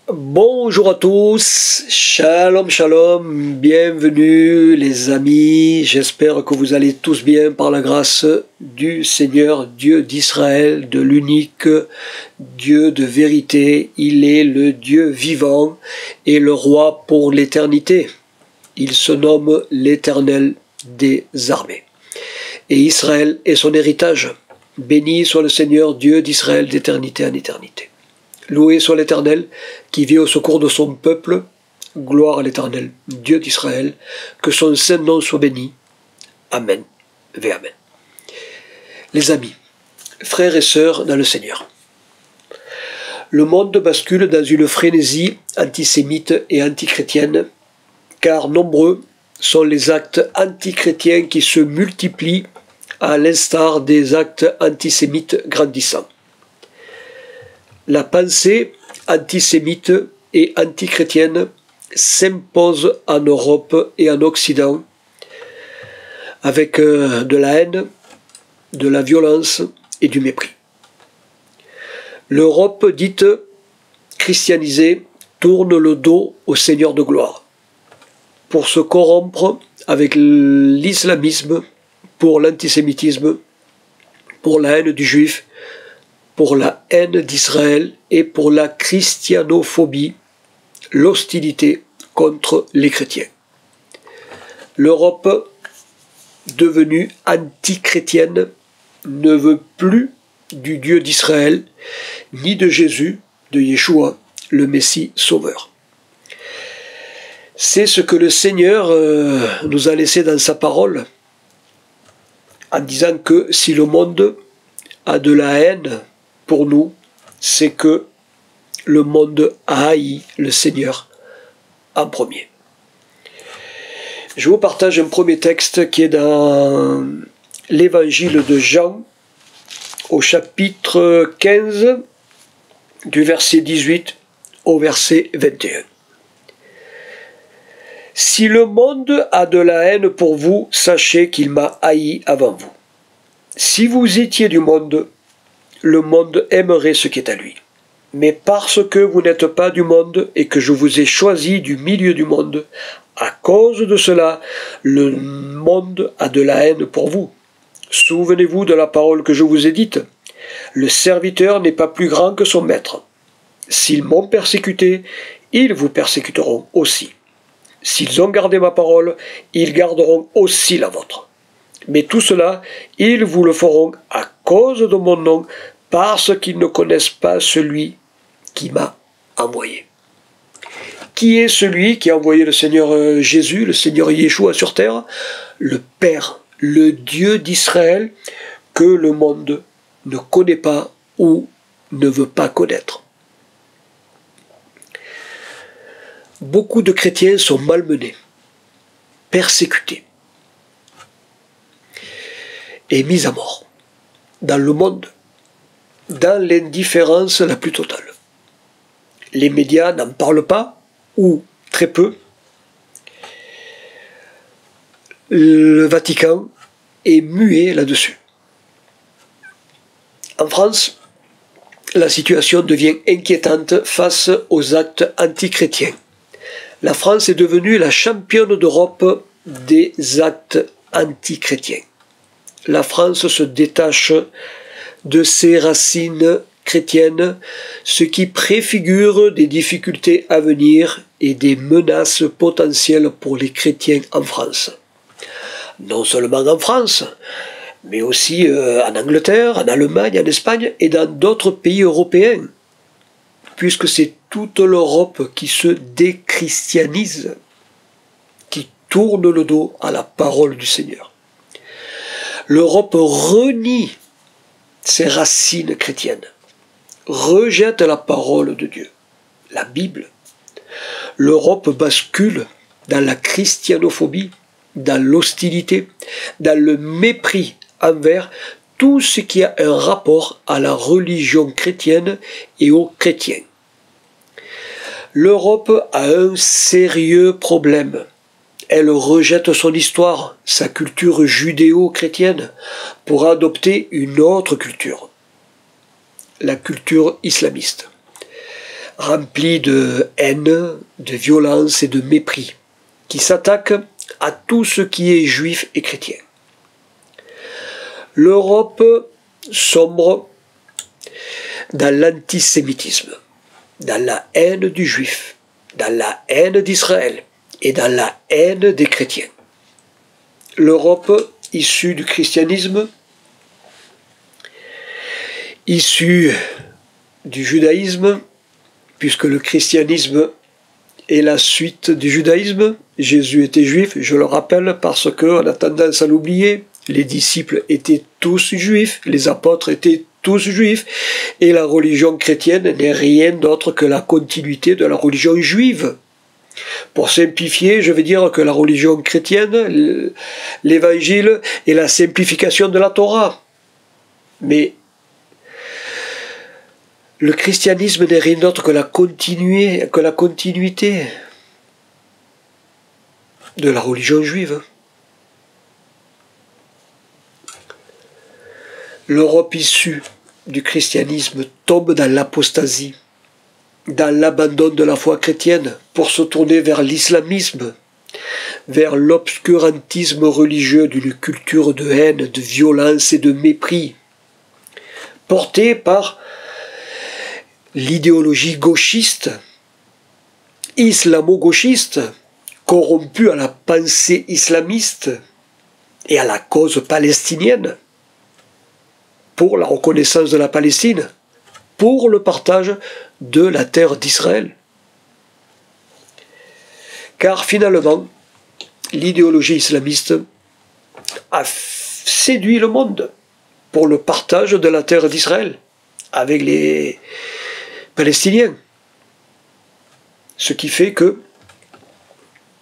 Bonjour à tous, shalom shalom, bienvenue les amis, j'espère que vous allez tous bien par la grâce du Seigneur Dieu d'Israël, de l'unique Dieu de vérité. Il est le Dieu vivant et le roi pour l'éternité. Il se nomme l'Éternel des armées. Et Israël est son héritage. Béni soit le Seigneur Dieu d'Israël d'éternité en éternité. Loué soit l'Éternel qui vient au secours de son peuple. Gloire à l'Éternel, Dieu d'Israël, que son saint nom soit béni. Amen. Ve Amen. Les amis, frères et sœurs dans le Seigneur, le monde bascule dans une frénésie antisémite et antichrétienne, car nombreux sont les actes antichrétiens qui se multiplient à l'instar des actes antisémites grandissants. La pensée antisémite et antichrétienne s'impose en Europe et en Occident avec de la haine, de la violence et du mépris. L'Europe dite christianisée tourne le dos au Seigneur de gloire pour se corrompre avec l'islamisme, pour l'antisémitisme, pour la haine du juif, pour la haine d'Israël et pour la christianophobie, l'hostilité contre les chrétiens. L'Europe, devenue antichrétienne, ne veut plus du Dieu d'Israël, ni de Jésus, de Yeshua, le Messie sauveur. C'est ce que le Seigneur nous a laissé dans sa parole, en disant que si le monde a de la haine pour nous, c'est que le monde a haï le Seigneur en premier. Je vous partage un premier texte qui est dans l'évangile de Jean, au chapitre 15, du verset 18 au verset 21. Si le monde a de la haine pour vous, sachez qu'il m'a haï avant vous. Si vous étiez du monde, le monde aimerait ce qui est à lui. Mais parce que vous n'êtes pas du monde et que je vous ai choisi du milieu du monde, à cause de cela, le monde a de la haine pour vous. Souvenez-vous de la parole que je vous ai dite. Le serviteur n'est pas plus grand que son maître. S'ils m'ont persécuté, ils vous persécuteront aussi. S'ils ont gardé ma parole, ils garderont aussi la vôtre. Mais tout cela, ils vous le feront à cause de mon nom, parce qu'ils ne connaissent pas celui qui m'a envoyé. Qui est celui qui a envoyé le Seigneur Jésus, le Seigneur Yeshua sur terre? Le Père, le Dieu d'Israël, que le monde ne connaît pas ou ne veut pas connaître. Beaucoup de chrétiens sont malmenés, persécutés et mis à mort dans le monde, dans l'indifférence la plus totale. Les médias n'en parlent pas, ou très peu. Le Vatican est muet là-dessus. En France, la situation devient inquiétante face aux actes antichrétiens. La France est devenue la championne d'Europe des actes antichrétiens. La France se détache de ses racines chrétiennes, ce qui préfigure des difficultés à venir et des menaces potentielles pour les chrétiens en France. Non seulement en France, mais aussi en Angleterre, en Allemagne, en Espagne et dans d'autres pays européens, puisque c'est toute l'Europe qui se déchristianise, qui tourne le dos à la parole du Seigneur. L'Europe renie ses racines chrétiennes, rejette la parole de Dieu, la Bible. L'Europe bascule dans la christianophobie, dans l'hostilité, dans le mépris envers tout ce qui a un rapport à la religion chrétienne et aux chrétiens. L'Europe a un sérieux problème. Elle rejette son histoire, sa culture judéo-chrétienne, pour adopter une autre culture, la culture islamiste. rempli de haine, de violence et de mépris, qui s'attaque à tout ce qui est juif et chrétien. L'Europe sombre dans l'antisémitisme, dans la haine du juif, dans la haine d'Israël et dans la haine des chrétiens. L'Europe issue du christianisme, issue du judaïsme, puisque le christianisme est la suite du judaïsme. Jésus était juif, je le rappelle, parce qu'on a tendance à l'oublier. Les disciples étaient tous juifs, les apôtres étaient tous juifs, et la religion chrétienne n'est rien d'autre que la continuité de la religion juive. Pour simplifier, je vais dire que la religion chrétienne, l'évangile, est la simplification de la Torah. Mais le christianisme n'est rien d'autre que la continuité de la religion juive. L'Europe issue du christianisme tombe dans l'apostasie, dans l'abandon de la foi chrétienne pour se tourner vers l'islamisme, vers l'obscurantisme religieux d'une culture de haine, de violence et de mépris, portée par l'idéologie gauchiste, islamo-gauchiste, corrompue à la pensée islamiste et à la cause palestinienne, pour la reconnaissance de la Palestine, pour le partage de la terre d'Israël. Car finalement, l'idéologie islamiste a séduit le monde pour le partage de la terre d'Israël avec les Palestiniens. Ce qui fait que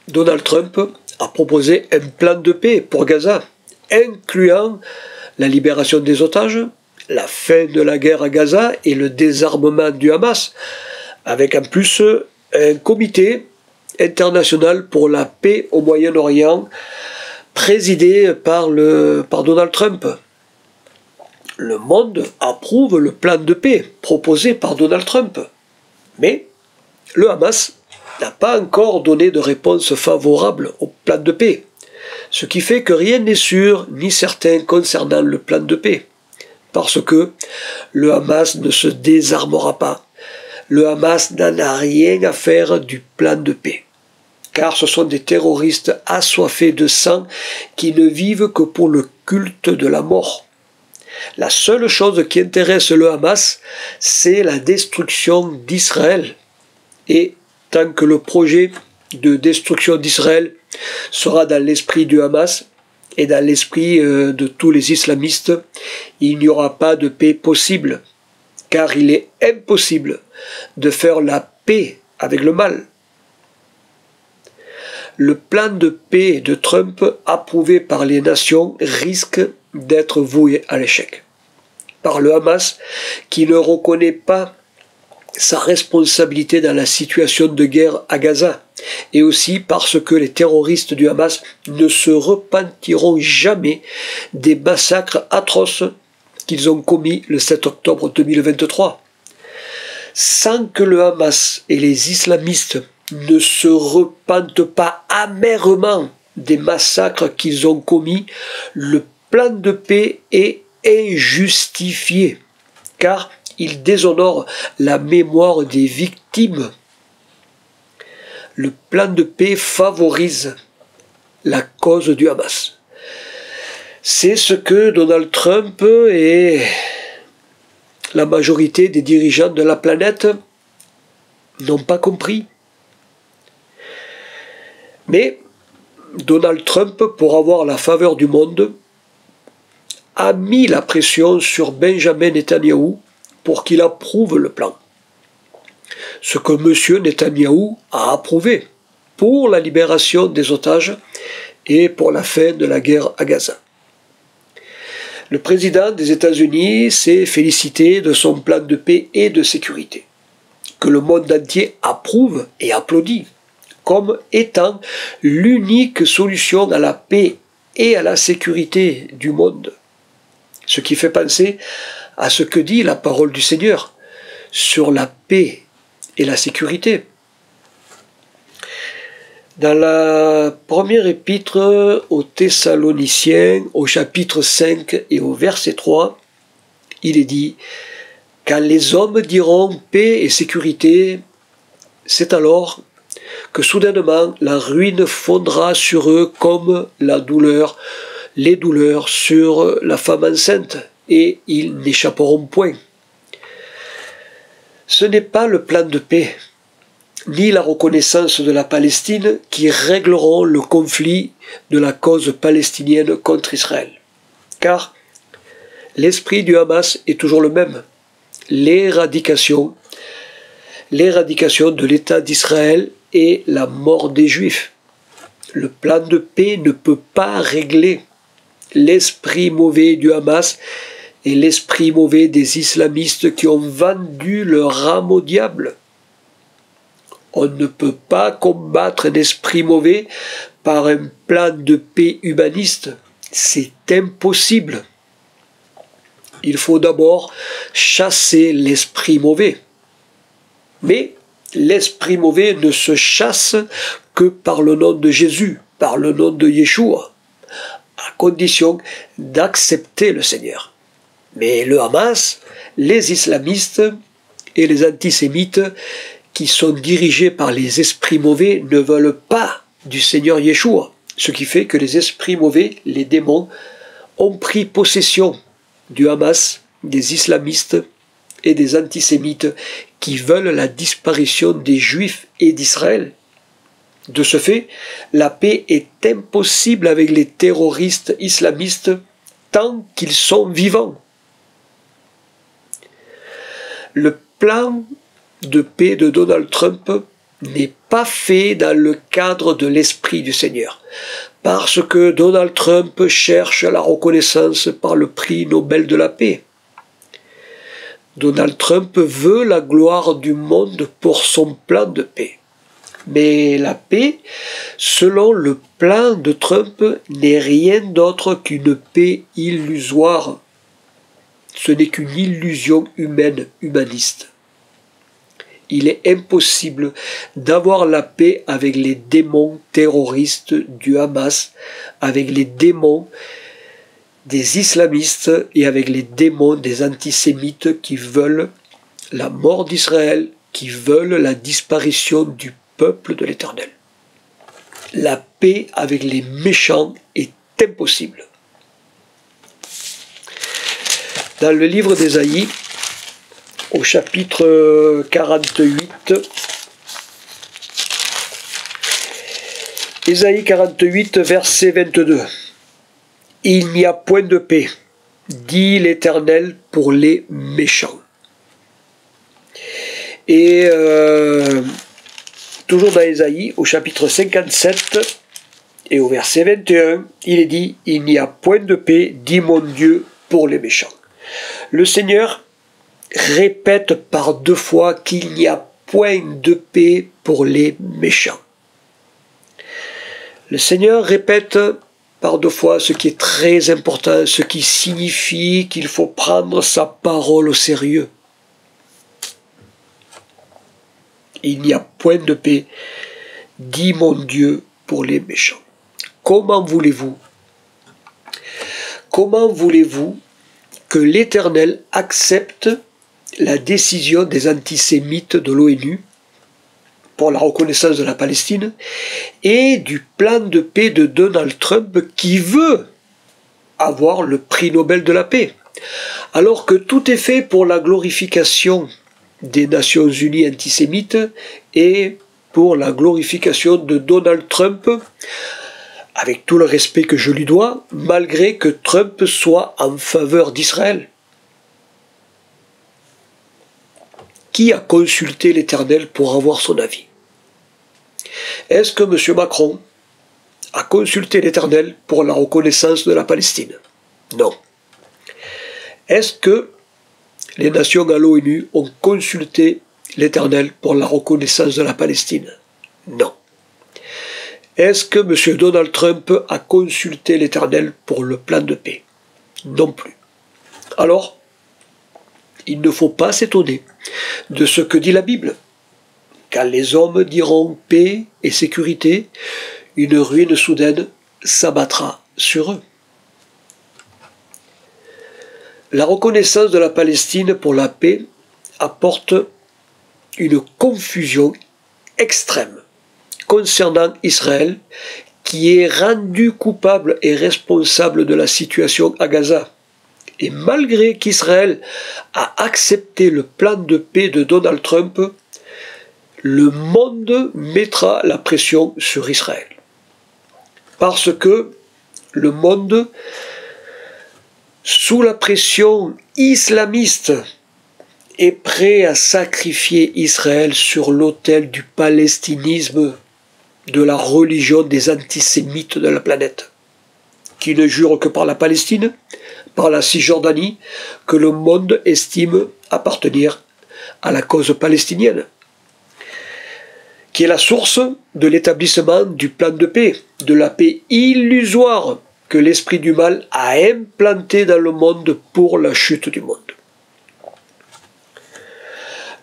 Donald Trump a proposé un plan de paix pour Gaza, incluant la libération des otages, la fin de la guerre à Gaza et le désarmement du Hamas, avec en plus un comité international pour la paix au Moyen-Orient présidé par Donald Trump. Le monde approuve le plan de paix proposé par Donald Trump, mais le Hamas n'a pas encore donné de réponse favorable au plan de paix. Ce qui fait que rien n'est sûr ni certain concernant le plan de paix. Parce que le Hamas ne se désarmera pas. Le Hamas n'en a rien à faire du plan de paix. Car ce sont des terroristes assoiffés de sang qui ne vivent que pour le culte de la mort. La seule chose qui intéresse le Hamas, c'est la destruction d'Israël. Et tant que le projet de destruction d'Israël sera dans l'esprit du Hamas et dans l'esprit de tous les islamistes, il n'y aura pas de paix possible, car il est impossible de faire la paix avec le mal. Le plan de paix de Trump, approuvé par les nations, risque d'être voué à l'échec. Par le Hamas, qui ne reconnaît pas sa responsabilité dans la situation de guerre à Gaza, et aussi parce que les terroristes du Hamas ne se repentiront jamais des massacres atroces qu'ils ont commis le 7 octobre 2023. Sans que le Hamas et les islamistes ne se repentent pas amèrement des massacres qu'ils ont commis, le plan de paix est injustifié, car il déshonore la mémoire des victimes. Le plan de paix favorise la cause du Hamas. C'est ce que Donald Trump et la majorité des dirigeants de la planète n'ont pas compris. Mais Donald Trump, pour avoir la faveur du monde, a mis la pression sur Benjamin Netanyahou pour qu'il approuve le plan. Ce que M. Netanyahou a approuvé pour la libération des otages et pour la fin de la guerre à Gaza. Le président des États-Unis s'est félicité de son plan de paix et de sécurité, que le monde entier approuve et applaudit, comme étant l'unique solution à la paix et à la sécurité du monde. Ce qui fait penser à ce que dit la parole du Seigneur sur la paix et la sécurité. Dans la première épître aux Thessaloniciens, au chapitre 5 et au verset 3, il est dit « Quand les hommes diront paix et sécurité, c'est alors que soudainement la ruine fondra sur eux comme les douleurs sur la femme enceinte, et ils n'échapperont point. » Ce n'est pas le plan de paix, ni la reconnaissance de la Palestine qui régleront le conflit de la cause palestinienne contre Israël. Car l'esprit du Hamas est toujours le même, l'éradication de l'État d'Israël et la mort des Juifs. Le plan de paix ne peut pas régler l'esprit mauvais du Hamas et l'esprit mauvais des islamistes qui ont vendu leur âme au diable. On ne peut pas combattre un esprit mauvais par un plan de paix humaniste. C'est impossible. Il faut d'abord chasser l'esprit mauvais. Mais l'esprit mauvais ne se chasse que par le nom de Jésus, par le nom de Yeshua, à condition d'accepter le Seigneur. Mais le Hamas, les islamistes et les antisémites qui sont dirigés par les esprits mauvais ne veulent pas du Seigneur Yeshua. Ce qui fait que les esprits mauvais, les démons, ont pris possession du Hamas, des islamistes et des antisémites qui veulent la disparition des Juifs et d'Israël. De ce fait, la paix est impossible avec les terroristes islamistes tant qu'ils sont vivants. Le plan de paix de Donald Trump n'est pas fait dans le cadre de l'esprit du Seigneur, parce que Donald Trump cherche la reconnaissance par le prix Nobel de la paix. Donald Trump veut la gloire du monde pour son plan de paix. Mais la paix, selon le plan de Trump, n'est rien d'autre qu'une paix illusoire. Ce n'est qu'une illusion humaine, humaniste. Il est impossible d'avoir la paix avec les démons terroristes du Hamas, avec les démons des islamistes et avec les démons des antisémites qui veulent la mort d'Israël, qui veulent la disparition du peuple de l'Éternel. La paix avec les méchants est impossible. Dans le livre d'Ésaïe, au chapitre 48, Ésaïe 48, verset 22. « Il n'y a point de paix, dit l'Éternel, pour les méchants. » Et toujours dans Ésaïe, au chapitre 57 et au verset 21, il est dit « Il n'y a point de paix, dit mon Dieu, pour les méchants. » Le Seigneur répète par 2 fois qu'il n'y a point de paix pour les méchants. Le Seigneur répète par 2 fois ce qui est très important, ce qui signifie qu'il faut prendre sa parole au sérieux. Il n'y a point de paix, dit mon Dieu, pour les méchants. Comment voulez-vous que l'Éternel accepte la décision des antisémites de l'ONU pour la reconnaissance de la Palestine et du plan de paix de Donald Trump qui veut avoir le prix Nobel de la paix, alors que tout est fait pour la glorification des Nations Unies antisémites et pour la glorification de Donald Trump, avec tout le respect que je lui dois, malgré que Trump soit en faveur d'Israël. Qui a consulté l'Éternel pour avoir son avis? Est-ce que M. Macron a consulté l'Éternel pour la reconnaissance de la Palestine? Non. Est-ce que les nations à l'ONU ont consulté l'Éternel pour la reconnaissance de la Palestine? Non. Est-ce que M. Donald Trump a consulté l'Éternel pour le plan de paix? Non plus. Alors, il ne faut pas s'étonner de ce que dit la Bible. Quand les hommes diront paix et sécurité, une ruine soudaine s'abattra sur eux. La reconnaissance de la Palestine pour la paix apporte une confusion extrême concernant Israël, qui est rendu coupable et responsable de la situation à Gaza. Et malgré qu'Israël a accepté le plan de paix de Donald Trump, le monde mettra la pression sur Israël. Parce que le monde, sous la pression islamiste, est prêt à sacrifier Israël sur l'autel du palestinisme, de la religion des antisémites de la planète, qui ne jurent que par la Palestine, par la Cisjordanie, que le monde estime appartenir à la cause palestinienne, qui est la source de l'établissement du plan de paix, de la paix illusoire que l'esprit du mal a implanté dans le monde pour la chute du monde.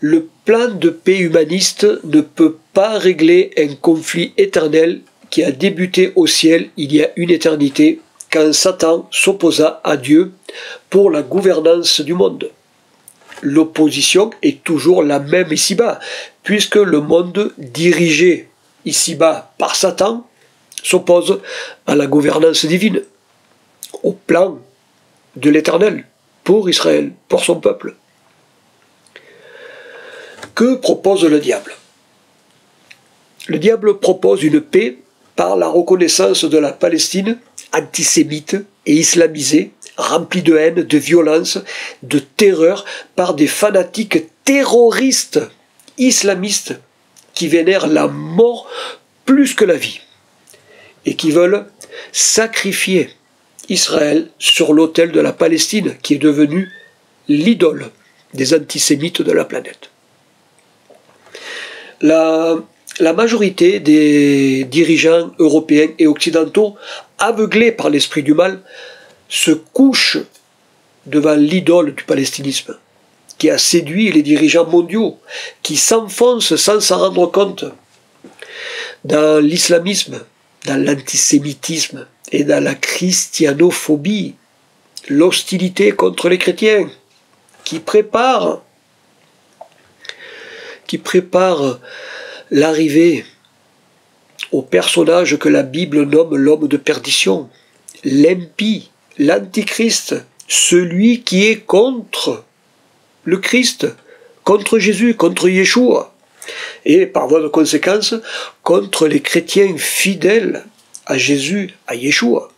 Le plan de paix humaniste ne peut pas régler un conflit éternel qui a débuté au ciel il y a une éternité, quand Satan s'opposa à Dieu pour la gouvernance du monde. L'opposition est toujours la même ici-bas, puisque le monde dirigé ici-bas par Satan s'oppose à la gouvernance divine, au plan de l'Éternel, pour Israël, pour son peuple. Que propose le diable? Le diable propose une paix par la reconnaissance de la Palestine antisémite et islamisée, remplie de haine, de violence, de terreur, par des fanatiques terroristes islamistes qui vénèrent la mort plus que la vie et qui veulent sacrifier Israël sur l'autel de la Palestine, qui est devenue l'idole des antisémites de la planète. La majorité des dirigeants européens et occidentaux, aveuglés par l'esprit du mal, se couchent devant l'idole du palestinisme, qui a séduit les dirigeants mondiaux, qui s'enfoncent sans s'en rendre compte dans l'islamisme, dans l'antisémitisme et dans la christianophobie, l'hostilité contre les chrétiens, qui prépare l'arrivée au personnage que la Bible nomme l'homme de perdition, l'impie, l'antichrist, celui qui est contre le Christ, contre Jésus, contre Yeshua, et par voie de conséquence, contre les chrétiens fidèles à Jésus, à Yeshua.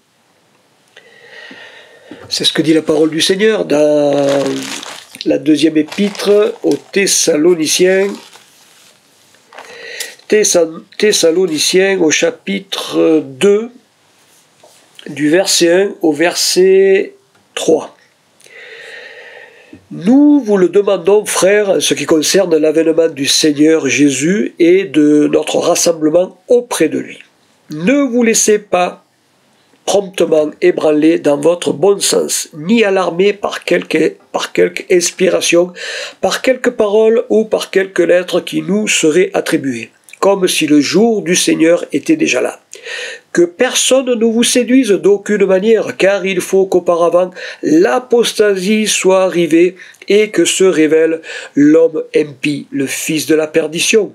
C'est ce que dit la parole du Seigneur dans la deuxième épître aux Thessaloniciens, au chapitre 2, du verset 1 au verset 3. Nous vous le demandons, frères, en ce qui concerne l'avènement du Seigneur Jésus et de notre rassemblement auprès de lui. Ne vous laissez pas promptement ébranler dans votre bon sens, ni alarmer par quelque inspiration, par quelque parole ou par quelque lettre qui nous serait attribuée, comme si le jour du Seigneur était déjà là. Que personne ne vous séduise d'aucune manière, car il faut qu'auparavant l'apostasie soit arrivée et que se révèle l'homme impie, le fils de la perdition.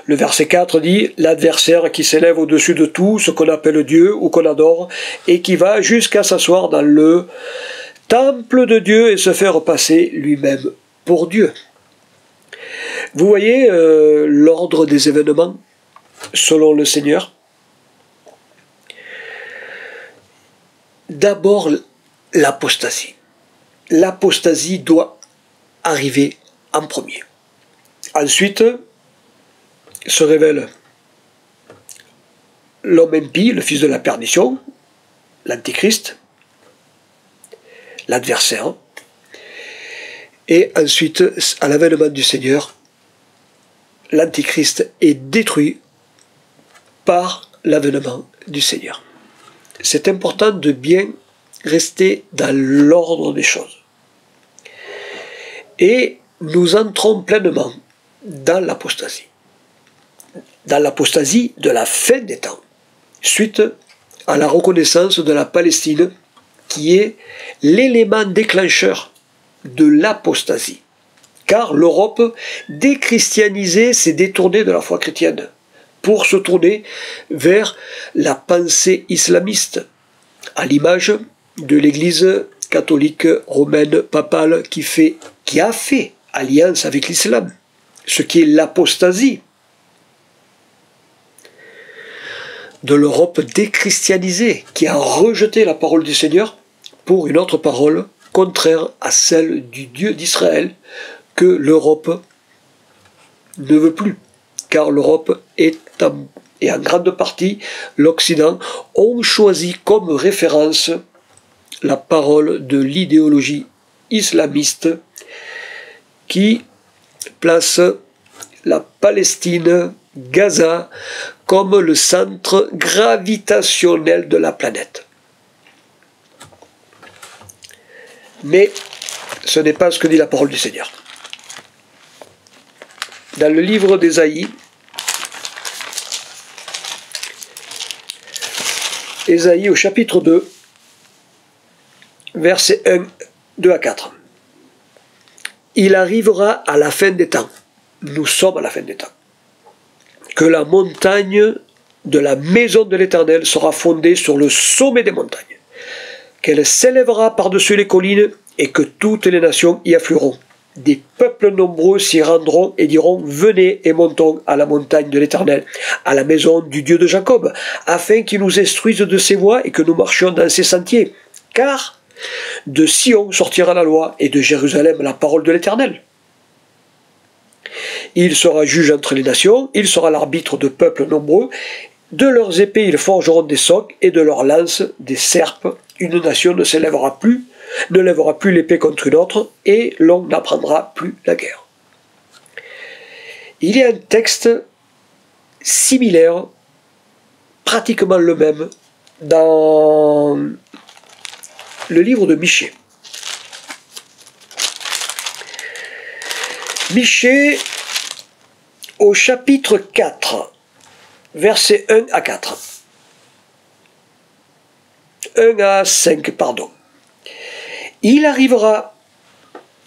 Le verset 4 dit « L'adversaire qui s'élève au-dessus de tout ce qu'on appelle Dieu ou qu'on adore, et qui va jusqu'à s'asseoir dans le temple de Dieu et se faire passer lui-même pour Dieu. » Vous voyez l'ordre des événements selon le Seigneur. D'abord, l'apostasie. L'apostasie doit arriver en premier. Ensuite, se révèle l'homme impie, le fils de la perdition, l'antichrist, l'adversaire. Et ensuite, à l'avènement du Seigneur, l'antichrist est détruit par l'avènement du Seigneur. C'est important de bien rester dans l'ordre des choses. Et nous entrons pleinement dans l'apostasie de la fin des temps, suite à la reconnaissance de la Palestine, qui est l'élément déclencheur de l'apostasie. Car l'Europe déchristianisée s'est détournée de la foi chrétienne pour se tourner vers la pensée islamiste, à l'image de l'Église catholique romaine papale qui a fait alliance avec l'islam, ce qui est l'apostasie de l'Europe déchristianisée, qui a rejeté la parole du Seigneur pour une autre parole contraire à celle du Dieu d'Israël, que l'Europe ne veut plus, car l'Europe et en grande partie l'Occident ont choisi comme référence la parole de l'idéologie islamiste qui place la Palestine, Gaza, comme le centre gravitationnel de la planète. Mais ce n'est pas ce que dit la parole du Seigneur. Dans le livre d'Ésaïe, Ésaïe au chapitre 2, versets 2 à 4. Il arrivera à la fin des temps, nous sommes à la fin des temps, que la montagne de la maison de l'Éternel sera fondée sur le sommet des montagnes, qu'elle s'élèvera par-dessus les collines et que toutes les nations y afflueront. Des peuples nombreux s'y rendront et diront « Venez et montons à la montagne de l'Éternel, à la maison du Dieu de Jacob, afin qu'il nous instruise de ses voies et que nous marchions dans ses sentiers. Car de Sion sortira la loi et de Jérusalem la parole de l'Éternel. Il sera juge entre les nations, il sera l'arbitre de peuples nombreux. De leurs épées ils forgeront des socs et de leurs lances des serpes. Une nation ne lèvera plus l'épée contre une autre, et l'on n'apprendra plus la guerre. » Il y a un texte similaire, pratiquement le même, dans le livre de Michée. Michée, au chapitre 4, versets 1 à 4. 1 à 5, pardon. Il arrivera,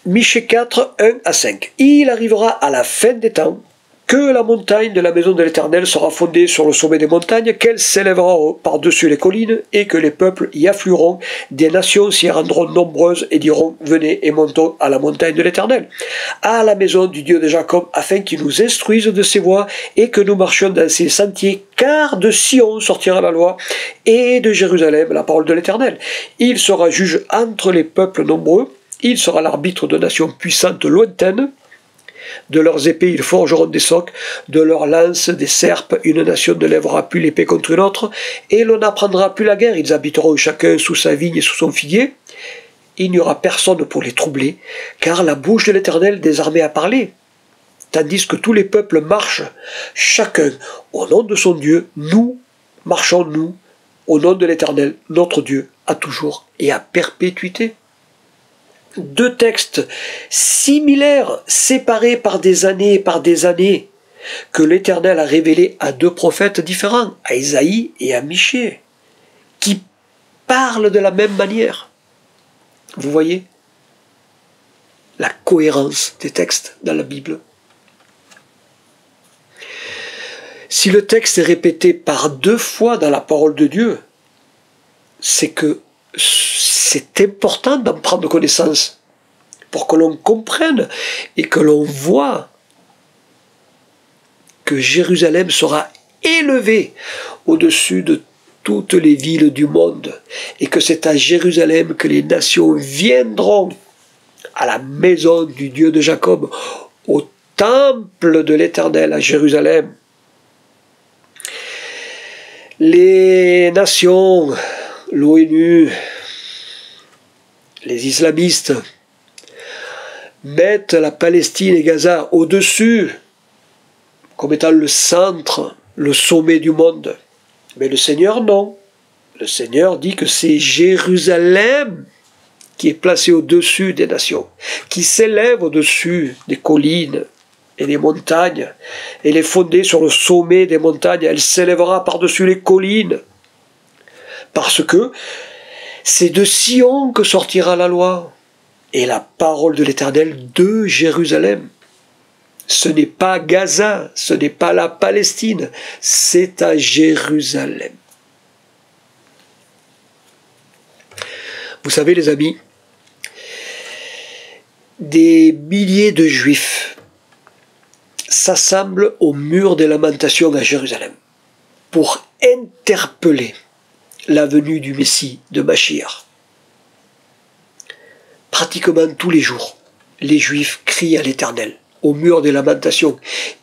Michée 4, 1 à 5. Il arrivera à la fin des temps que la montagne de la maison de l'Éternel sera fondée sur le sommet des montagnes, qu'elle s'élèvera par-dessus les collines, et que les peuples y afflueront, des nations s'y rendront nombreuses et diront « Venez et montons à la montagne de l'Éternel, à la maison du Dieu de Jacob, afin qu'il nous instruise de ses voies et que nous marchions dans ses sentiers, car de Sion sortira la loi, et de Jérusalem la parole de l'Éternel. Il sera juge entre les peuples nombreux, il sera l'arbitre de nations puissantes lointaines. De leurs épées ils forgeront des socs, de leurs lances des serpes, une nation ne lèvera plus l'épée contre une autre, et l'on n'apprendra plus la guerre, ils habiteront chacun sous sa vigne et sous son figuier. Il n'y aura personne pour les troubler, car la bouche de l'Éternel des armées a parlé. Tandis que tous les peuples marchent, chacun au nom de son Dieu, nous marchons, nous, au nom de l'Éternel, notre Dieu, à toujours et à perpétuité. Deux textes similaires, séparés par des années, que l'Éternel a révélés à deux prophètes différents, à Ésaïe et à Michée, qui parlent de la même manière. Vous voyez la cohérence des textes dans la Bible. Si le texte est répété par deux fois dans la parole de Dieu, c'est que c'est important d'en prendre connaissance pour que l'on comprenne et que l'on voit que Jérusalem sera élevée au-dessus de toutes les villes du monde et que c'est à Jérusalem que les nations viendront, à la maison du Dieu de Jacob, au temple de l'Éternel à Jérusalem. Les nations, l'ONU, les islamistes mettent la Palestine et Gaza au-dessus, comme étant le centre, le sommet du monde. Mais le Seigneur, non. Le Seigneur dit que c'est Jérusalem qui est placée au-dessus des nations, qui s'élève au-dessus des collines et des montagnes. Elle est fondée sur le sommet des montagnes, elle s'élèvera par-dessus les collines. Parce que c'est de Sion que sortira la loi et la parole de l'Éternel de Jérusalem. Ce n'est pas Gaza, ce n'est pas la Palestine, c'est à Jérusalem. Vous savez les amis, des milliers de Juifs s'assemblent au mur des lamentations à Jérusalem pour interpeller la venue du Messie, de Machiar. Pratiquement tous les jours, les Juifs crient à l'Éternel au mur des lamentations.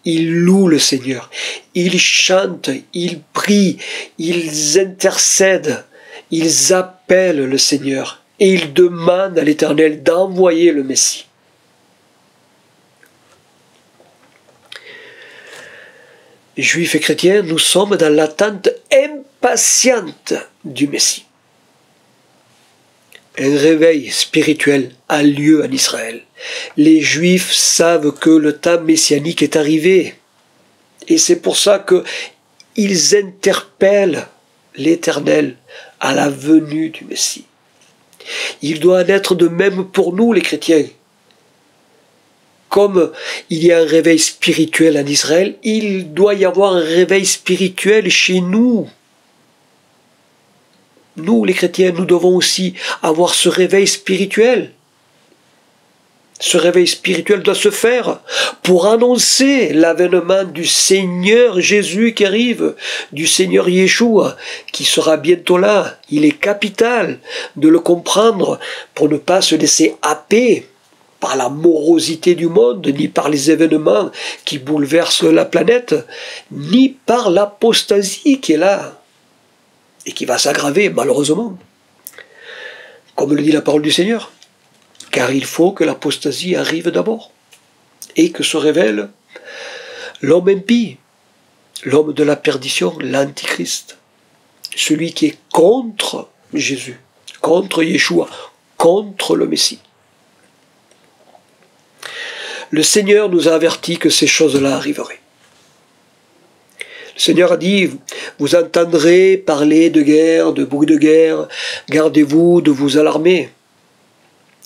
Ils louent le Seigneur, ils chantent, ils prient, ils intercèdent, ils appellent le Seigneur et ils demandent à l'Éternel d'envoyer le Messie. Juifs et chrétiens, nous sommes dans l'attente impatiente du Messie. Un réveil spirituel a lieu en Israël. Les Juifs savent que le temps messianique est arrivé. Et c'est pour ça qu'ils interpellent l'Éternel à la venue du Messie. Il doit en être de même pour nous, les chrétiens. Comme il y a un réveil spirituel en Israël, il doit y avoir un réveil spirituel chez nous. Nous, les chrétiens, nous devons aussi avoir ce réveil spirituel. Ce réveil spirituel doit se faire pour annoncer l'avènement du Seigneur Jésus qui arrive, du Seigneur Yeshua qui sera bientôt là. Il est capital de le comprendre pour ne pas se laisser happer par la morosité du monde, ni par les événements qui bouleversent la planète, ni par l'apostasie qui est là et qui va s'aggraver malheureusement, comme le dit la parole du Seigneur. Car il faut que l'apostasie arrive d'abord et que se révèle l'homme impie, l'homme de la perdition, l'antichrist, celui qui est contre Jésus, contre Yeshua, contre le Messie. Le Seigneur nous a avertis que ces choses-là arriveraient. Le Seigneur a dit, vous entendrez parler de guerre, de bruit de guerre, gardez-vous de vous alarmer.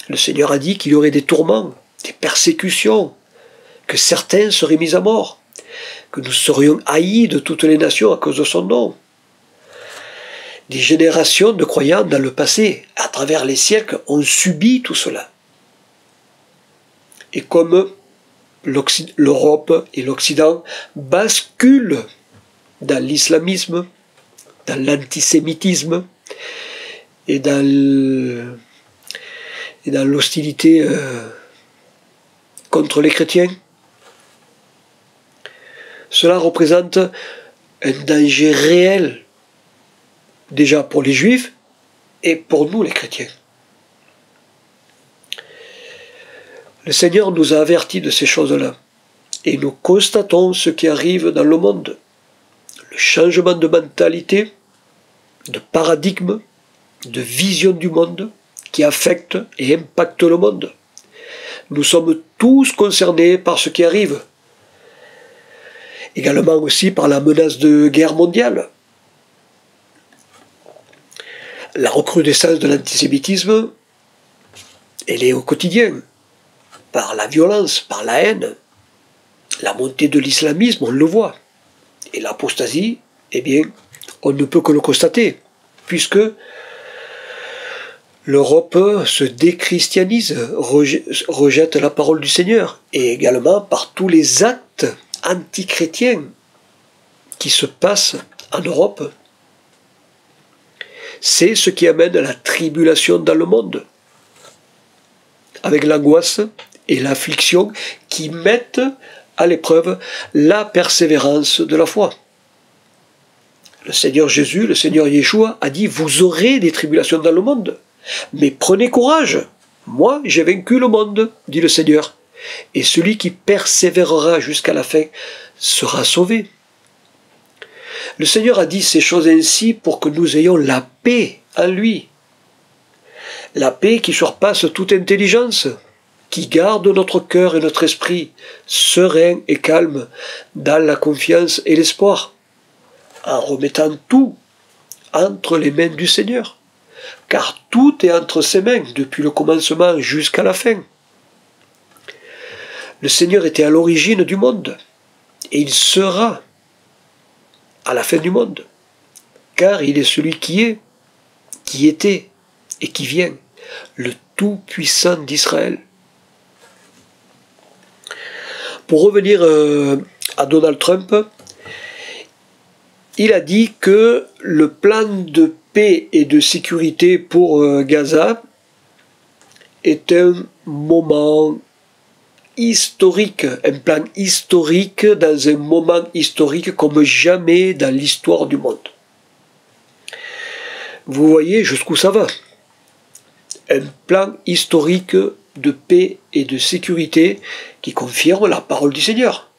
Le Seigneur a dit qu'il y aurait des tourments, des persécutions, que certains seraient mis à mort, que nous serions haïs de toutes les nations à cause de son nom. Des générations de croyants dans le passé, à travers les siècles, ont subi tout cela. Et comme l'Europe et l'Occident basculent dans l'islamisme, dans l'antisémitisme et dans l'hostilité contre les chrétiens, cela représente un danger réel, déjà pour les Juifs et pour nous les chrétiens. Le Seigneur nous a avertis de ces choses-là, et nous constatons ce qui arrive dans le monde. Le changement de mentalité, de paradigme, de vision du monde, qui affecte et impacte le monde. Nous sommes tous concernés par ce qui arrive. Également aussi par la menace de guerre mondiale. La recrudescence de l'antisémitisme, elle est au quotidien. Par la violence, par la haine, la montée de l'islamisme, on le voit. Et l'apostasie, eh bien, on ne peut que le constater, puisque l'Europe se déchristianise, rejette la parole du Seigneur, et également par tous les actes antichrétiens qui se passent en Europe. C'est ce qui amène à la tribulation dans le monde, avec l'angoisse et l'affliction qui mettent à l'épreuve la persévérance de la foi. Le Seigneur Jésus, le Seigneur Yeshua a dit, vous aurez des tribulations dans le monde, mais prenez courage, moi j'ai vaincu le monde, dit le Seigneur, et celui qui persévérera jusqu'à la fin sera sauvé. Le Seigneur a dit ces choses ainsi pour que nous ayons la paix en lui. La paix qui surpasse toute intelligence, qui garde notre cœur et notre esprit serein et calme dans la confiance et l'espoir, en remettant tout entre les mains du Seigneur, car tout est entre ses mains depuis le commencement jusqu'à la fin. Le Seigneur était à l'origine du monde, et il sera à la fin du monde, car il est celui qui est, qui était et qui vient, le Tout-Puissant d'Israël. Pour revenir à Donald Trump, il a dit que le plan de paix et de sécurité pour Gaza est un moment historique, un plan historique dans un moment historique comme jamais dans l'histoire du monde. Vous voyez jusqu'où ça va. Un plan historique de paix et de sécurité qui confirme la parole du Seigneur,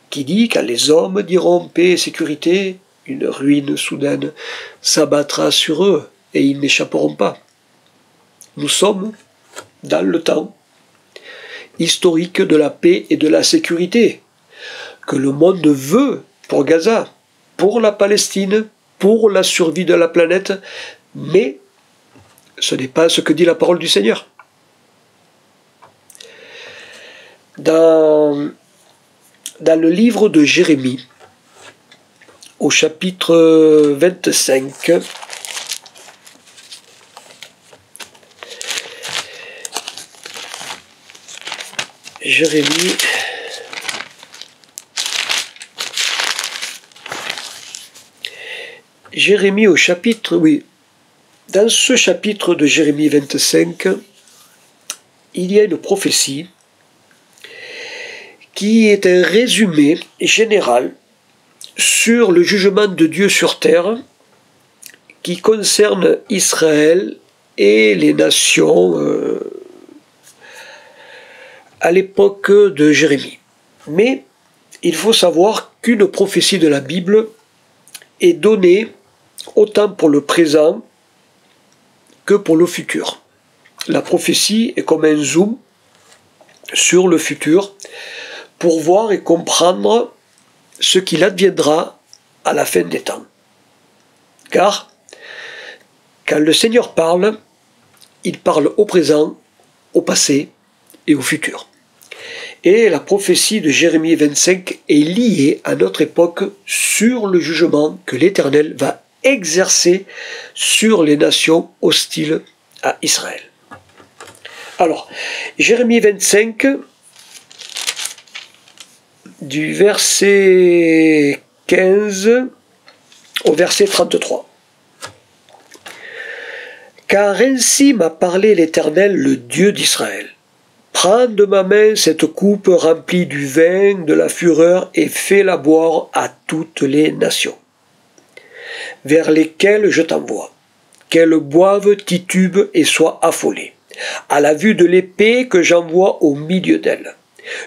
qui dit quand les hommes diront paix et sécurité, une ruine soudaine s'abattra sur eux et ils n'échapperont pas. Nous sommes dans le temps historique de la paix et de la sécurité que le monde veut pour Gaza, pour la Palestine, pour la survie de la planète, mais ce n'est pas ce que dit la parole du Seigneur. Dans le livre de Jérémie, au chapitre 25, Jérémie au chapitre, oui, dans ce chapitre de Jérémie 25, il y a une prophétie qui est un résumé général sur le jugement de Dieu sur terre qui concerne Israël et les nations à l'époque de Jérémie. Mais il faut savoir qu'une prophétie de la Bible est donnée autant pour le présent que pour le futur. La prophétie est comme un zoom sur le futur pour voir et comprendre ce qu'il adviendra à la fin des temps. Car, quand le Seigneur parle, il parle au présent, au passé et au futur. Et la prophétie de Jérémie 25 est liée à notre époque sur le jugement que l'Éternel va exercer sur les nations hostiles à Israël. Alors, Jérémie 25, du verset 15 au verset 33. Car ainsi m'a parlé l'Éternel, le Dieu d'Israël. Prends de ma main cette coupe remplie du vin de la fureur et fais-la boire à toutes les nations, vers lesquelles je t'envoie, qu'elles boivent, titubent et soient affolées, à la vue de l'épée que j'envoie au milieu d'elles.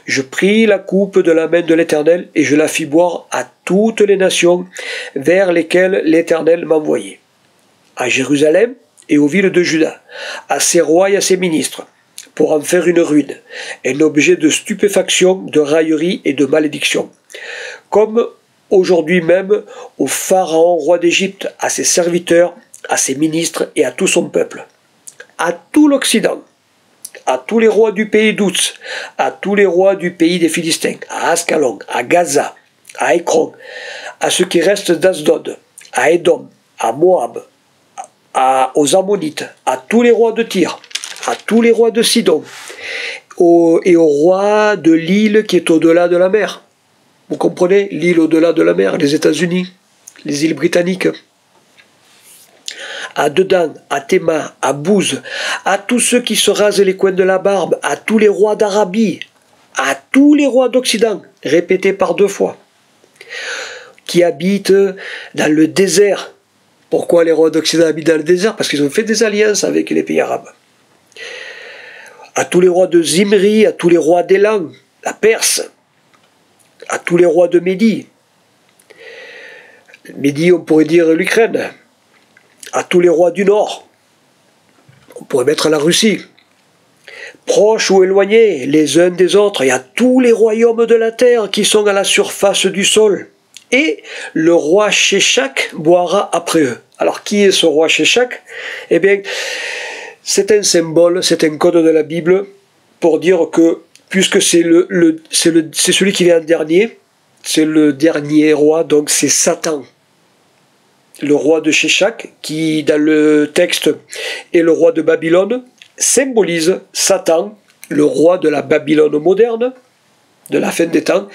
Je pris la coupe de la main de l'Éternel et je la fis boire à toutes les nations vers lesquelles l'Éternel m'envoyait, à Jérusalem et aux villes de Juda, à ses rois et à ses ministres, pour en faire une ruine, un objet de stupéfaction, de raillerie et de malédiction, comme aujourd'hui même au Pharaon, roi d'Égypte, à ses serviteurs, à ses ministres et à tout son peuple, à tout l'Occident, à tous les rois du pays d'Ouz, à tous les rois du pays des Philistins, à Ascalon, à Gaza, à Écron, à ceux qui restent d'Asdod, à Édom, à Moab, aux Ammonites, à tous les rois de Tyr, à tous les rois de Sidon, et au roi de l'île qui est au-delà de la mer. Vous comprenez, l'île au-delà de la mer, les États-Unis, les îles britanniques. À Dedan, à Théma, à Bouze, à tous ceux qui se rasent les coins de la barbe, à tous les rois d'Arabie, à tous les rois d'Occident, répété par 2 fois, qui habitent dans le désert. Pourquoi les rois d'Occident habitent dans le désert? Parce qu'ils ont fait des alliances avec les pays arabes. À tous les rois de Zimri, à tous les rois d'Élan, la Perse, à tous les rois de Médie. Médie, on pourrait dire l'Ukraine. À tous les rois du Nord, On pourrait mettre la Russie. Proches ou éloignés les uns des autres, il y a tous les royaumes de la terre qui sont à la surface du sol. Et le roi Sheshak boira après eux. Alors qui est ce roi Sheshak? Eh bien, c'est un symbole, c'est un code de la Bible pour dire que, puisque c'est celui qui vient en dernier, c'est le dernier roi, donc c'est Satan. Le roi de Sheshak, qui dans le texte est le roi de Babylone, symbolise Satan, le roi de la Babylone moderne, de la fin des temps,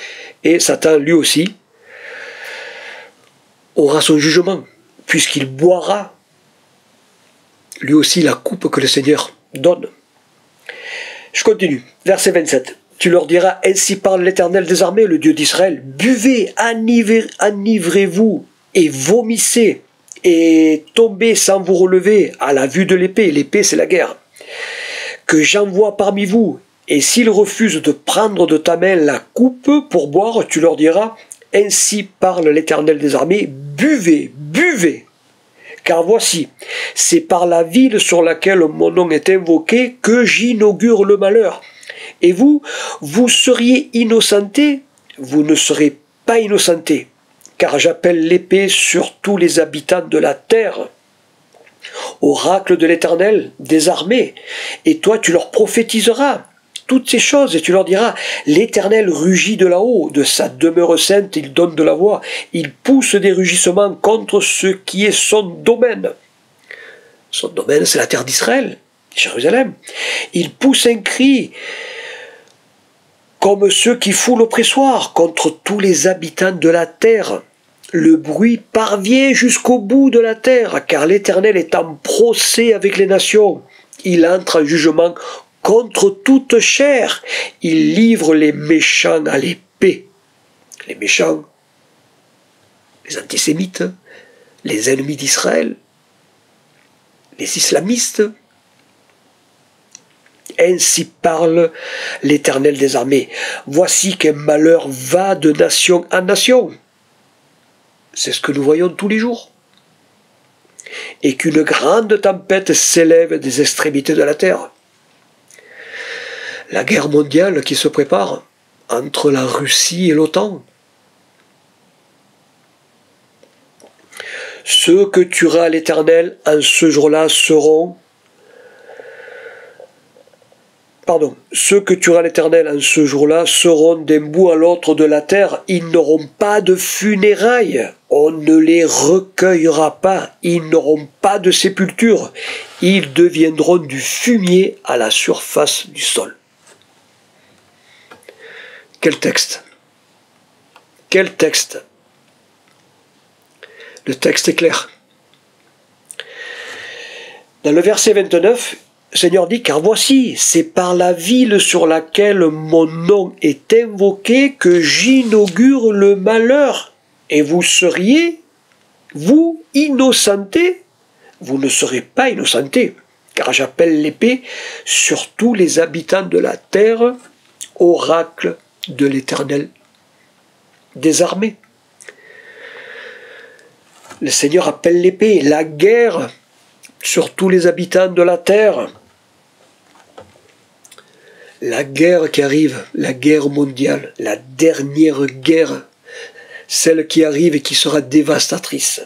et Satan lui aussi aura son jugement, puisqu'il boira lui aussi la coupe que le Seigneur donne. Je continue, verset 27. Tu leur diras, ainsi parle l'Éternel des armées, le Dieu d'Israël, buvez, enivrez-vous et vomissez, et tombez sans vous relever à la vue de l'épée. L'épée, c'est la guerre. Que j'envoie parmi vous, et s'ils refusent de prendre de ta main la coupe pour boire, tu leur diras, ainsi parle l'Éternel des armées, buvez, buvez. Car voici, c'est par la ville sur laquelle mon nom est invoqué que j'inaugure le malheur. Et vous, vous seriez innocentés, vous ne serez pas innocentés, car j'appelle l'épée sur tous les habitants de la terre. Oracle de l'Éternel, des armées, et toi tu leur prophétiseras toutes ces choses, et tu leur diras, l'Éternel rugit de là-haut, de sa demeure sainte, il donne de la voix, il pousse des rugissements contre ce qui est son domaine. Son domaine, c'est la terre d'Israël, Jérusalem. Il pousse un cri, comme ceux qui foulent l'oppressoir, contre tous les habitants de la terre. Le bruit parvient jusqu'au bout de la terre, car l'Éternel est en procès avec les nations. Il entre en jugement contre toute chair. Il livre les méchants à l'épée. Les méchants, les antisémites, les ennemis d'Israël, les islamistes. Ainsi parle l'Éternel des armées. Voici qu'un malheur va de nation en nation. C'est ce que nous voyons tous les jours. Et qu'une grande tempête s'élève des extrémités de la terre. La guerre mondiale qui se prépare entre la Russie et l'OTAN. Ceux que tuera l'Éternel en ce jour-là seront... Ceux que tuera l'Éternel en ce jour-là seront d'un bout à l'autre de la terre. Ils n'auront pas de funérailles. On ne les recueillera pas. Ils n'auront pas de sépulture. Ils deviendront du fumier à la surface du sol. Quel texte! Quel texte! Le texte est clair. Dans le verset 29, le Seigneur dit, car voici, c'est par la ville sur laquelle mon nom est invoqué que j'inaugure le malheur. Et vous seriez, vous, innocentés? Vous ne serez pas innocentés, car j'appelle l'épée sur tous les habitants de la terre, oracle de l'Éternel des armées. Le Seigneur appelle l'épée, la guerre sur tous les habitants de la terre. La guerre qui arrive, la guerre mondiale, la dernière guerre, celle qui arrive et qui sera dévastatrice.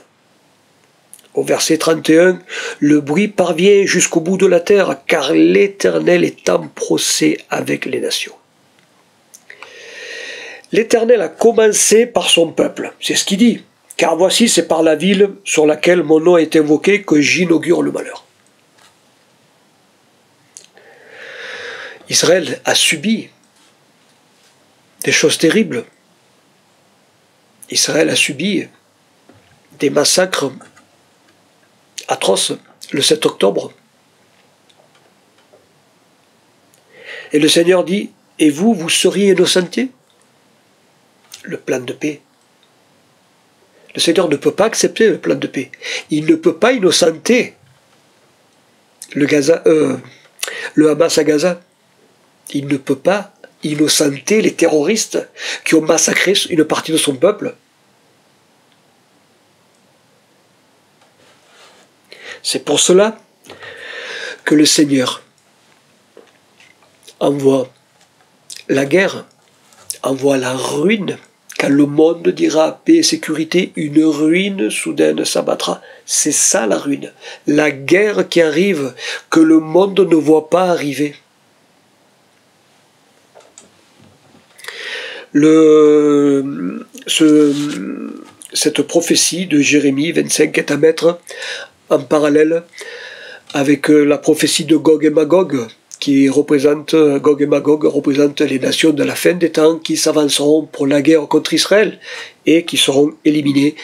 Au verset 31, le bruit parvient jusqu'au bout de la terre, car l'Éternel est en procès avec les nations. L'Éternel a commencé par son peuple, c'est ce qu'il dit. Car voici, c'est par la ville sur laquelle mon nom est invoqué que j'inaugure le malheur. Israël a subi des choses terribles. Israël a subi des massacres atroces le 7 octobre. Et le Seigneur dit, et vous, vous seriez innocentés? Le plan de paix. Le Seigneur ne peut pas accepter le plan de paix. Il ne peut pas innocenter le Hamas à Gaza. Il ne peut pas innocenter les terroristes qui ont massacré une partie de son peuple. C'est pour cela que le Seigneur envoie la guerre, envoie la ruine. Quand le monde dira paix et sécurité, une ruine soudaine s'abattra. C'est ça la ruine. La guerre qui arrive, que le monde ne voit pas arriver. Cette prophétie de Jérémie 25 est à mettre en parallèle avec la prophétie de Gog et Magog, Gog et Magog représentent les nations de la fin des temps qui s'avanceront pour la guerre contre Israël et qui seront éliminées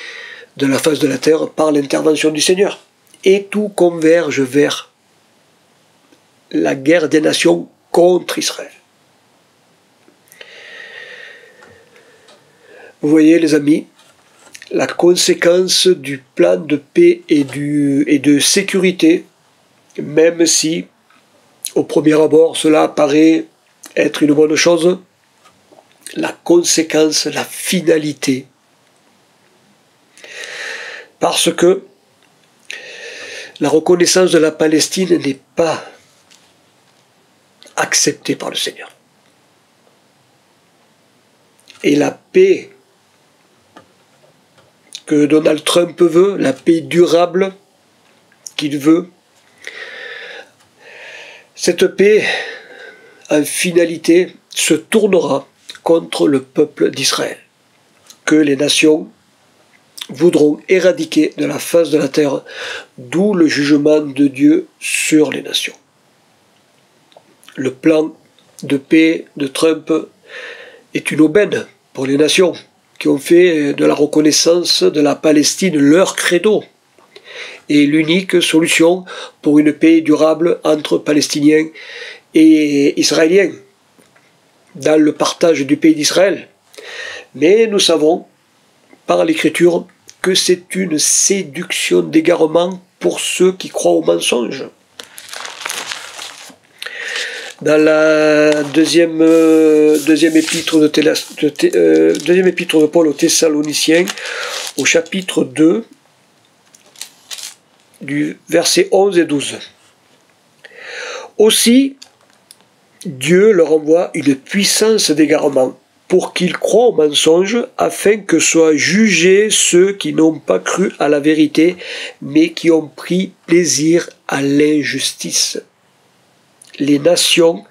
de la face de la terre par l'intervention du Seigneur. Et tout converge vers la guerre des nations contre Israël. Vous voyez les amis, la conséquence du plan de paix et de sécurité, même si au premier abord cela paraît être une bonne chose, la conséquence, la finalité, parce que la reconnaissance de la Palestine n'est pas acceptée par le Seigneur. Et la paix que Donald Trump veut, la paix durable qu'il veut, cette paix, en finalité, se tournera contre le peuple d'Israël, que les nations voudront éradiquer de la face de la terre, d'où le jugement de Dieu sur les nations. Le plan de paix de Trump est une aubaine pour les nations qui ont fait de la reconnaissance de la Palestine leur credo et l'unique solution pour une paix durable entre Palestiniens et Israéliens dans le partage du pays d'Israël. Mais nous savons par l'Écriture que c'est une séduction d'égarement pour ceux qui croient au mensonge. Dans la deuxième épître de Paul aux Thessaloniciens, au chapitre 2, du verset 11 et 12. Aussi, Dieu leur envoie une puissance d'égarement pour qu'ils croient au mensonge, afin que soient jugés ceux qui n'ont pas cru à la vérité, mais qui ont pris plaisir à l'injustice. Les nations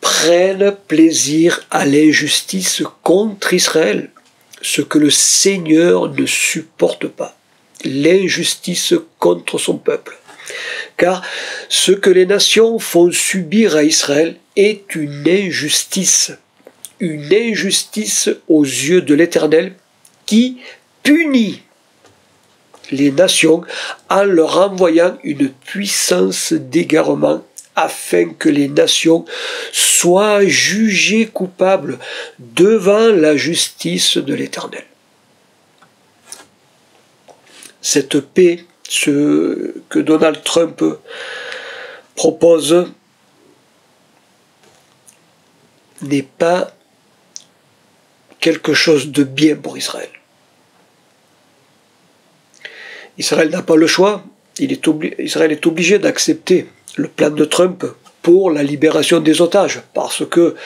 prennent plaisir à l'injustice contre Israël, ce que le Seigneur ne supporte pas. L'injustice contre son peuple. Car ce que les nations font subir à Israël est une injustice aux yeux de l'Éternel qui punit les nations en leur envoyant une puissance d'égarement afin que les nations soient jugées coupables devant la justice de l'Éternel. Cette paix, ce que Donald Trump propose, n'est pas quelque chose de bien pour Israël. Israël n'a pas le choix, Israël est obligé d'accepter le plan de Trump pour la libération des otages, parce que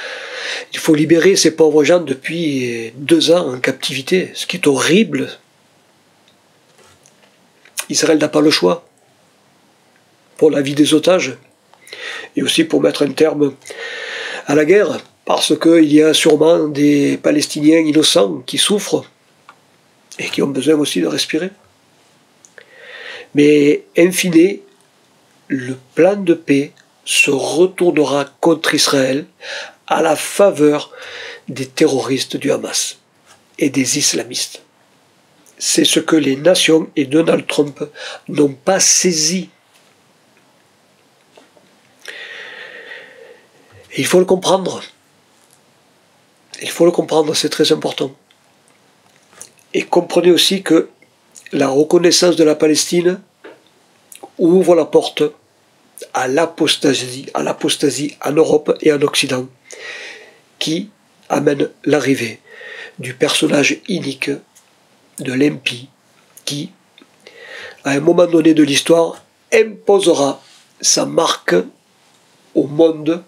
il faut libérer ces pauvres gens depuis 2 ans en captivité, ce qui est horrible. Israël n'a pas le choix pour la vie des otages et aussi pour mettre un terme à la guerre, parce qu'il y a sûrement des Palestiniens innocents qui souffrent et qui ont besoin aussi de respirer. Mais in fine, le plan de paix se retournera contre Israël à la faveur des terroristes du Hamas et des islamistes. C'est ce que les nations et Donald Trump n'ont pas saisi. Et il faut le comprendre. Il faut le comprendre, c'est très important. Et comprenez aussi que la reconnaissance de la Palestine ouvre la porte à l'apostasie en Europe et en Occident, qui amène l'arrivée du personnage inique de l'impie, qui, à un moment donné de l'histoire, imposera sa marque au monde.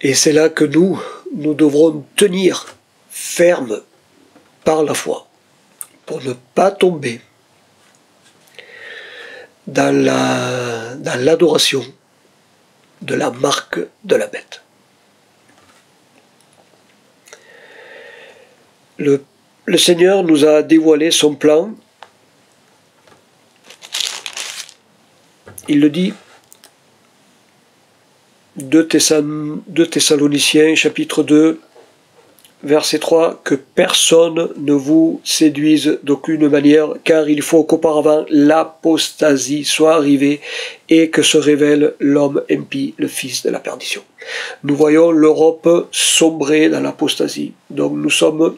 Et c'est là que nous devrons tenir ferme par la foi pour ne pas tomber dans l'adoration de la marque de la bête. Le Seigneur nous a dévoilé son plan. Il le dit, 2 Thessaloniciens chapitre 2, verset 3, que personne ne vous séduise d'aucune manière, car il faut qu'auparavant l'apostasie soit arrivée et que se révèle l'homme impie, le fils de la perdition. Nous voyons l'Europe sombrer dans l'apostasie. Donc nous sommes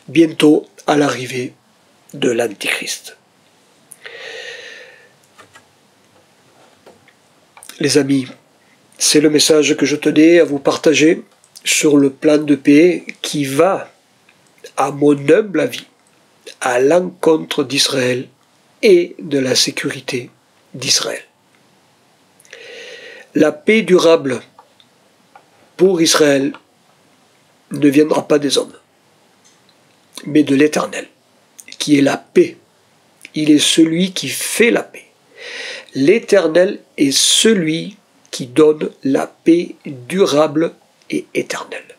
bientôt à l'arrivée de l'Antichrist. Les amis, c'est le message que je tenais à vous partager sur le plan de paix qui va, à mon humble avis, à l'encontre d'Israël et de la sécurité d'Israël. La paix durable pour Israël ne viendra pas des hommes, mais de l'Éternel, qui est la paix. Il est celui qui fait la paix. L'Éternel est celui qui donne la paix durable et éternelle.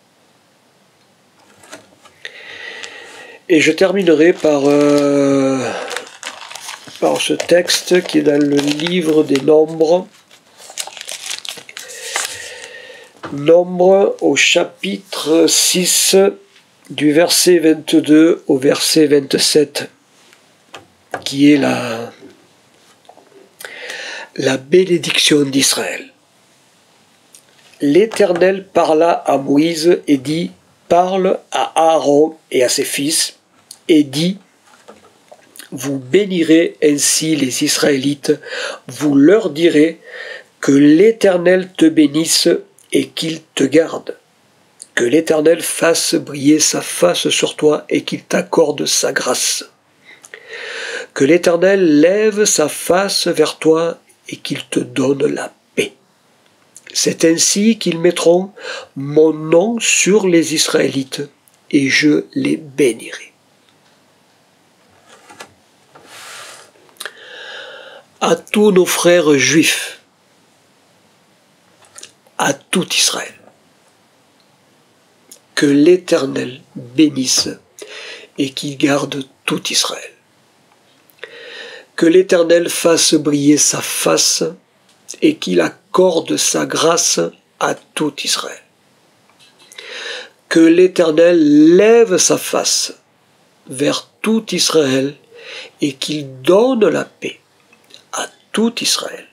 Et je terminerai par ce texte qui est dans le livre des Nombres. Nombres au chapitre 6, du verset 22 au verset 27, qui est la bénédiction d'Israël. L'Éternel parla à Moïse et dit, parle à Aaron et à ses fils, et dit, vous bénirez ainsi les Israélites, vous leur direz que l'Éternel te bénisse et qu'il te garde, que l'Éternel fasse briller sa face sur toi et qu'il t'accorde sa grâce, que l'Éternel lève sa face vers toi et qu'il te donne la paix. C'est ainsi qu'ils mettront mon nom sur les Israélites et je les bénirai. À tous nos frères juifs, à tout Israël, que l'Éternel bénisse et qu'il garde tout Israël. Que l'Éternel fasse briller sa face et qu'il accorde sa grâce à tout Israël. Que l'Éternel lève sa face vers tout Israël et qu'il donne la paix à tout Israël.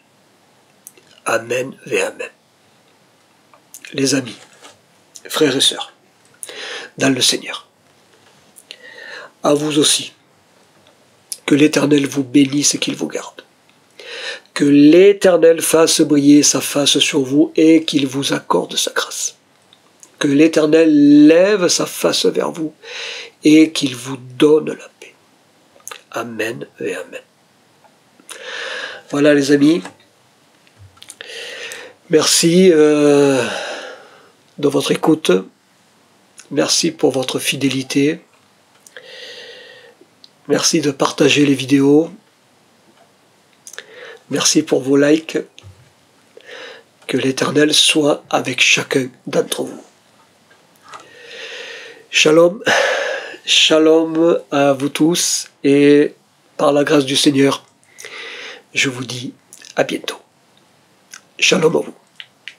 Amen et Amen. Les amis, frères et sœurs, dans le Seigneur, à vous aussi, que l'Éternel vous bénisse et qu'il vous garde. Que l'Éternel fasse briller sa face sur vous et qu'il vous accorde sa grâce. Que l'Éternel lève sa face vers vous et qu'il vous donne la paix. Amen et Amen. Voilà les amis. Merci de votre écoute. Merci pour votre fidélité. Merci de partager les vidéos. Merci pour vos likes. Que l'Éternel soit avec chacun d'entre vous. Shalom. Shalom à vous tous et par la grâce du Seigneur, je vous dis à bientôt. Shalom à vous.